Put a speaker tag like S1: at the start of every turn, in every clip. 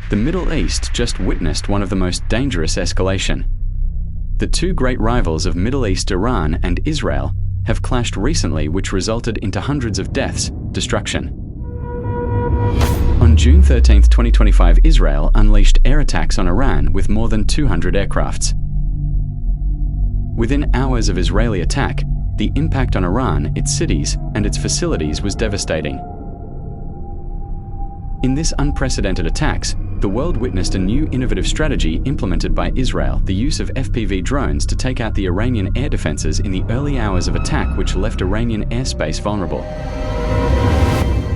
S1: The Middle East just witnessed one of the most dangerous escalation. The two great rivals of Middle East, Iran and Israel, have clashed recently, which resulted into hundreds of deaths, destruction. On June 13, 2025, Israel unleashed air attacks on Iran with more than 200 aircrafts. Within hours of Israeli attack, the impact on Iran, its cities, and its facilities was devastating. In this unprecedented attacks, the world witnessed a new innovative strategy implemented by Israel, the use of FPV drones to take out the Iranian air defenses in the early hours of attack, which left Iranian airspace vulnerable.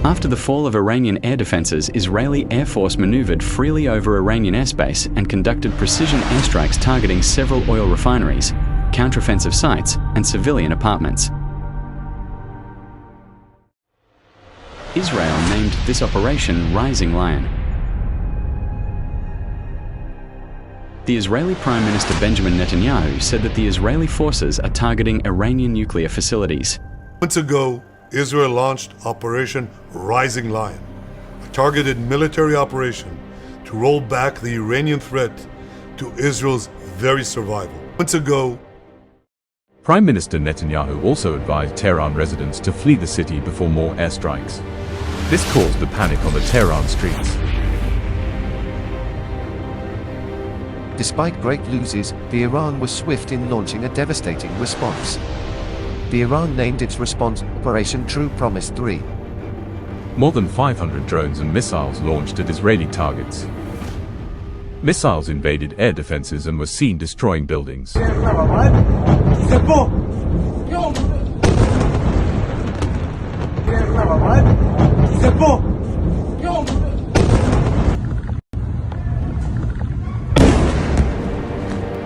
S1: After the fall of Iranian air defenses, Israeli Air Force maneuvered freely over Iranian airspace and conducted precision airstrikes targeting several oil refineries, counteroffensive sites, and civilian apartments. Israel named this operation Rising Lion. The Israeli Prime Minister Benjamin Netanyahu said that the Israeli forces are targeting Iranian nuclear facilities.
S2: Months ago, Israel launched Operation Rising Lion, a targeted military operation to roll back the Iranian threat to Israel's very survival. Months ago,
S3: Prime Minister Netanyahu also advised Tehran residents to flee the city before more airstrikes. This caused the panic on the Tehran streets.
S4: Despite great losses, the Iran was swift in launching a devastating response. The Iran named its response Operation True Promise 3.
S3: More than 500 drones and missiles launched at Israeli targets. Missiles invaded air defenses and were seen destroying buildings.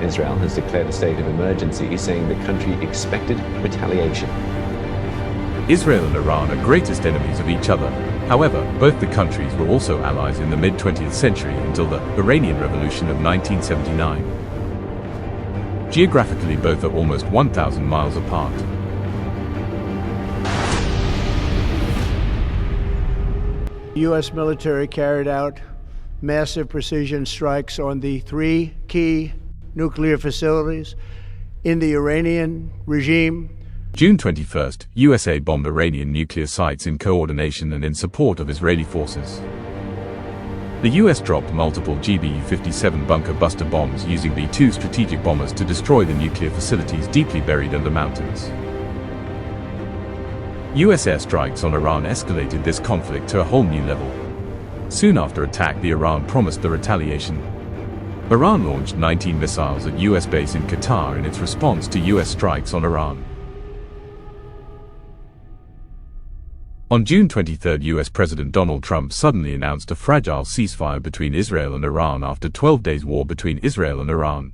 S5: Israel has declared a state of emergency, saying the country expected retaliation.
S3: Israel and Iran are greatest enemies of each other. However, both the countries were also allies in the mid-20th century until the Iranian Revolution of 1979. Geographically, both are almost 1,000 miles apart.
S6: The U.S. military carried out massive precision strikes on the three key nuclear facilities in the Iranian regime.
S3: June 21st, USA bombed Iranian nuclear sites in coordination and in support of Israeli forces. The US dropped multiple GBU-57 bunker buster bombs using B-2 strategic bombers to destroy the nuclear facilities deeply buried under mountains. US airstrikes on Iran escalated this conflict to a whole new level. Soon after attack, the Iran promised the retaliation. Iran launched 19 missiles at US base in Qatar in its response to US strikes on Iran. On June 23, US President Donald Trump suddenly announced a fragile ceasefire between Israel and Iran after 12 days war between Israel and Iran.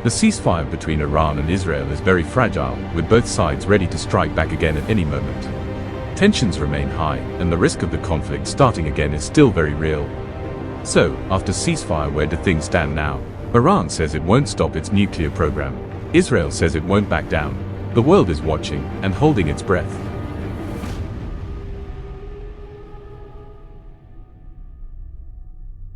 S3: The ceasefire between Iran and Israel is very fragile, with both sides ready to strike back again at any moment. Tensions remain high, and the risk of the conflict starting again is still very real. So, after ceasefire, where do things stand now? Iran says it won't stop its nuclear program. Israel says it won't back down. The world is watching and holding its breath.